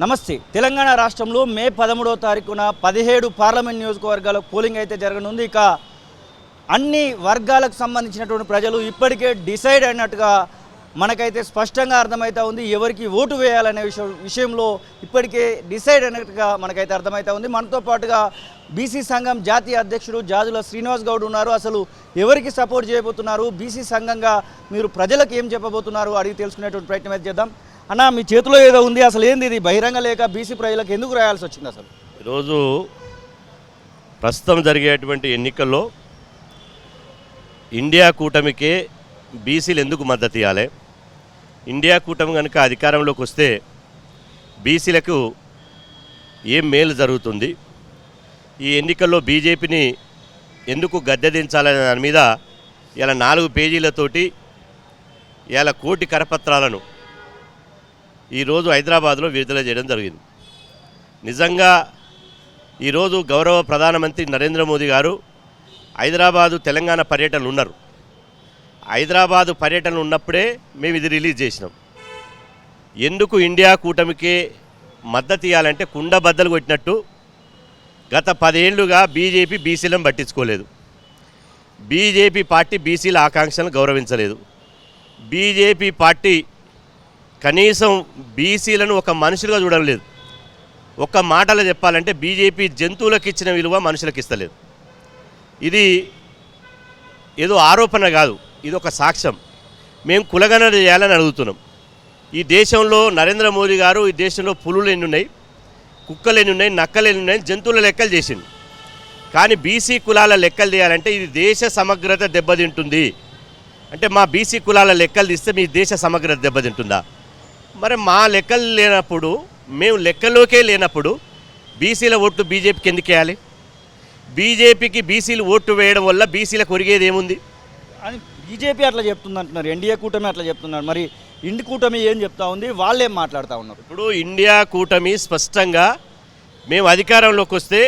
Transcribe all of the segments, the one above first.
నమస్తే. తెలంగాణ రాష్ట్రంలో మే 13వ తారీఖున 17 పార్లమెంట్ నియోజకవర్గాల పోలింగ్ అయితే జరగనుంది. ఇక అన్ని వర్గాలకు సంబంధించినటువంటి ప్రజలు ఇప్పటికే డిసైడ్ అయినట్టుగా మనకైతే స్పష్టంగా అర్థమవుతా ఉంది. ఎవరికి ఓటు వేయాలనే విషయంలో ఇప్పటికే డిసైడ్ అయినట్టుగా మనకైతే అర్థమవుతా ఉంది. మనతో పాటుగా బీసీ సంఘం జాతీయ అధ్యక్షుడు జాజుల శ్రీనివాస్ గౌడ్ ఉన్నారు. అసలు ఎవరికి సపోర్ట్ చేయబోతున్నారు, బీసీ సంఘంగా మీరు ప్రజలకు ఏం చెప్పబోతున్నారు అడిగి తెలుసుకునేటువంటి ప్రయత్నం అయితే చేద్దాం. అన్న, మీ చేతిలో ఏదో ఉంది, అసలు ఏంది ఇది? బహిరంగ లేక బీసీ ప్రజలకు ఎందుకు రాయాల్సి వచ్చింది? అసలు ఈరోజు ప్రస్తుతం జరిగేటువంటి ఎన్నికల్లో ఇండియా కూటమికే బీసీలు ఎందుకు మద్దతు ఇవ్వాలి? ఇండియా కూటమి కనుక అధికారంలోకి వస్తే బీసీలకు ఏం మేలు జరుగుతుంది? ఈ ఎన్నికల్లో బీజేపీని ఎందుకు గద్దెదించాలనే దాని మీద ఇలా 4 పేజీలతోటి ఇలా కోటి కరపత్రాలను ఈరోజు హైదరాబాద్లో విడుదల చేయడం జరిగింది. నిజంగా ఈరోజు గౌరవ ప్రధానమంత్రి నరేంద్ర మోదీ గారు హైదరాబాదు తెలంగాణ పర్యటనలు ఉన్నారు. హైదరాబాదు పర్యటనలు ఉన్నప్పుడే మేము ఇది రిలీజ్ చేసినాం. ఎందుకు ఇండియా కూటమికే మద్దతు ఇవ్వాలంటే కుండ బద్దలు కొట్టినట్టు గత 10 ఏళ్లుగా బీజేపీ బీసీలను పట్టించుకోలేదు. బీజేపీ పార్టీ బీసీల ఆకాంక్షలను గౌరవించలేదు. బీజేపీ పార్టీ కనీసం బీసీలను ఒక మనుషులుగా చూడడం లేదు. ఒక్క మాటలో చెప్పాలంటే బీజేపీ జంతువులకు ఇచ్చిన విలువ మనుషులకు ఇస్తలేదు. ఇది ఏదో ఆరోపణ కాదు, ఇది ఒక సాక్ష్యం. మేము కులగణన చేయాలని అడుగుతున్నాం. ఈ దేశంలో నరేంద్ర మోదీ గారు ఈ దేశంలో పులులు ఎన్ని ఉన్నాయి, కుక్కలు ఎన్ని ఉన్నాయి, నక్కలు ఎన్ని ఉన్నాయి, జంతువుల లెక్కలు చేసింది. కానీ బీసీ కులాల లెక్కలు చేయాలంటే ఇది దేశ సమగ్రత దెబ్బతింటుంది. అంటే మా బీసీ కులాల లెక్కలు తీస్తే మీ దేశ సమగ్రత దెబ్బతింటుందా? మరి మా లెక్కలు లేనప్పుడు, మేము లెక్కలోకే లేనప్పుడు బీసీల ఓట్లు బీజేపీకి ఎందుకు వేయాలి? బీజేపీకి బీసీలు ఓట్లు వేయడం వల్ల బీసీలకు ఒరిగేది ఏముంది అని బీజేపీ అట్లా చెప్తుంది అంటున్నారు, ఎన్డీఏ కూటమి అట్లా చెప్తున్నారు. మరి ఇండి కూటమి ఏం చెప్తా ఉంది, వాళ్ళు ఏం మాట్లాడుతూ ఉన్నారు? ఇప్పుడు ఇండియా కూటమి స్పష్టంగా మేము అధికారంలోకి వస్తే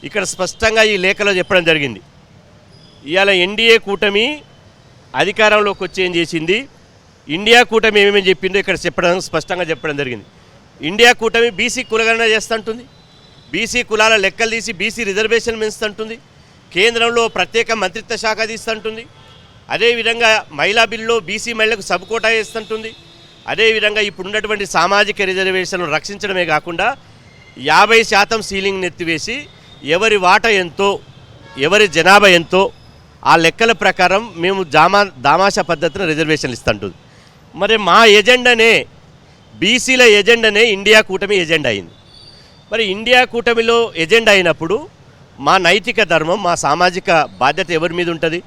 ఇక్కడ స్పష్టంగా ఈ లేఖలో చెప్పడం జరిగింది. ఇవాళ ఎన్డీఏ కూటమి అధికారంలోకి వచ్చి ఏం చేసింది, ఇండియా కూటమి ఏమేమి చెప్పిందో ఇక్కడ స్పష్టంగా చెప్పడం జరిగింది. ఇండియా కూటమి బీసీ కులగణన చేస్తుంటుంది, బీసీ కులాల లెక్కలు తీసి బీసీ రిజర్వేషన్ పెంచుతుంటుంది, కేంద్రంలో ప్రత్యేక మంత్రిత్వ శాఖ తీస్తుంటుంది, అదేవిధంగా మహిళా బిల్లులో బీసీ మహిళలకు సబ్ కోటా వేస్తుంటుంది, అదేవిధంగా ఇప్పుడున్నటువంటి సామాజిక రిజర్వేషన్లు రక్షించడమే కాకుండా 50% సీలింగ్ని ఎత్తివేసి ఎవరి వాటా ఎంతో, ఎవరి జనాభా ఎంతో ఆ లెక్కల ప్రకారం మేము దామాషా పద్ధతిలో రిజర్వేషన్లు ఇస్తుంటుంది. మరి మా ఎజెండానే, బీసీల ఎజెండానే ఇండియా కూటమి ఎజెండా అయింది. మరి ఇండియా కూటమిలో ఎజెండా అయినప్పుడు మా నైతిక ధర్మం, మా సామాజిక బాధ్యత ఎవరి మీద ఉంటుంది?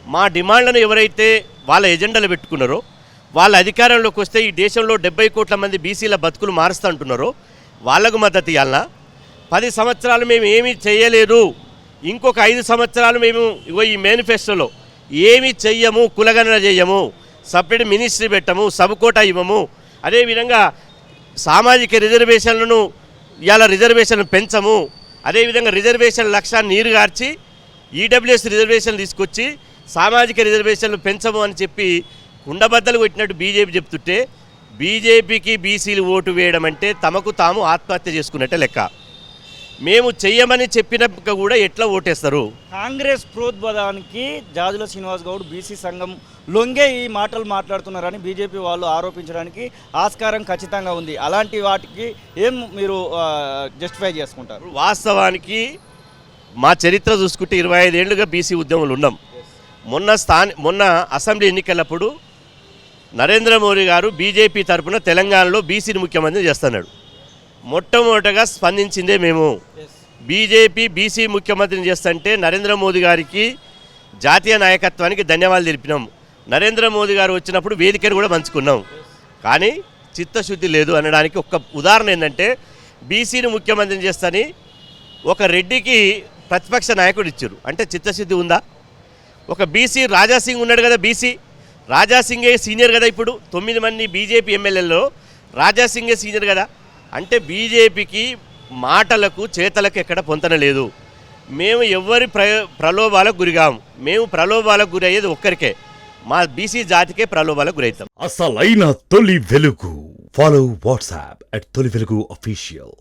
మా డిమాండ్లను ఎవరైతే వాళ్ళ ఎజెండాలు పెట్టుకున్నారో, వాళ్ళ అధికారంలోకి వస్తే ఈ దేశంలో 70 కోట్ల మంది బీసీల బతుకులు మారుస్తూ అంటున్నారో వాళ్లకు మద్దతు ఇవ్వాలన్నా? 10 సంవత్సరాలు మేము ఏమీ చేయలేదు, ఇంకొక 5 సంవత్సరాలు మేము ఈ మేనిఫెస్టోలో ఏమీ చెయ్యము, కులగణన చేయము, సపరేట్ మినిస్ట్రీ పెట్టము, సబ్ కోటా ఇవ్వము, అదేవిధంగా సామాజిక రిజర్వేషన్లను ఇవాళ రిజర్వేషన్లు పెంచము, అదేవిధంగా రిజర్వేషన్ లక్ష్యాన్ని నీరుగార్చి ఈడబ్ల్యూఎస్ రిజర్వేషన్లు తీసుకొచ్చి సామాజిక రిజర్వేషన్లు పెంచము అని చెప్పి కుండబద్దలు కొట్టినట్టు బీజేపీ చెప్తుంటే, బీజేపీకి బీసీలు ఓటు వేయడం అంటే తమకు తాము ఆత్మహత్య చేసుకున్నట్టే లెక్క. మేము చెయ్యమని చెప్పినాక కూడా ఎట్లా ఓటేస్తారు? కాంగ్రెస్ ప్రోద్బలానికి జాజుల శ్రీనివాస్ గౌడ్ బీసీ సంఘం లొంగే ఈ మాటలు మాట్లాడుతున్నారని బీజేపీ వాళ్ళు ఆరోపించడానికి ఆస్కారం ఖచ్చితంగా ఉంది. అలాంటి వాటికి ఏం మీరు జస్టిఫై చేసుకుంటారు? వాస్తవానికి మా చరిత్ర చూసుకుంటే 25 ఏళ్లుగా బీసీ ఉద్యమంలో ఉన్నాం. మొన్న అసెంబ్లీ ఎన్నికలప్పుడు నరేంద్ర మోదీ గారు బీజేపీ తరఫున తెలంగాణలో బీసీని ముఖ్యమంత్రి చేస్తున్నాడు. మొట్టమొదటగా స్పందించిందే మేము. బీజేపీ బీసీ ముఖ్యమంత్రిని చేస్తుంటే నరేంద్ర మోదీ గారికి, జాతీయ నాయకత్వానికి ధన్యవాదాలు తెలిపినాం. నరేంద్ర మోదీ గారు వచ్చినప్పుడు వేదికను కూడా పంచుకున్నాం. కానీ చిత్తశుద్ధి లేదు అనడానికి ఒక్క ఉదాహరణ ఏంటంటే, బీసీని ముఖ్యమంత్రిని చేస్తని ఒక రెడ్డికి ప్రతిపక్ష నాయకుడు ఇచ్చారు. అంటే చిత్తశుద్ధి ఉందా? ఒక బీసీ రాజాసింగ్ ఉన్నాడు కదా, బీసీ రాజాసింగే సీనియర్ కదా. ఇప్పుడు 9 మంది బీజేపీ ఎమ్మెల్యేల్లో రాజాసింగే సీనియర్ కదా. అంటే బీజేపీకి మాటలకు చేతలకు ఎక్కడ పొంతన లేదు. మేము ఎవరి ప్రలోభాలకు గురిగాము. మేము ప్రలోభాలకు గురి అయ్యేది ఒక్కరికే, మా బీసీ జాతికే ప్రలోభాలకు గురవుతాం. అసలైన తొలి వెలుగు Follow WhatsApp at Toli Velugu Official.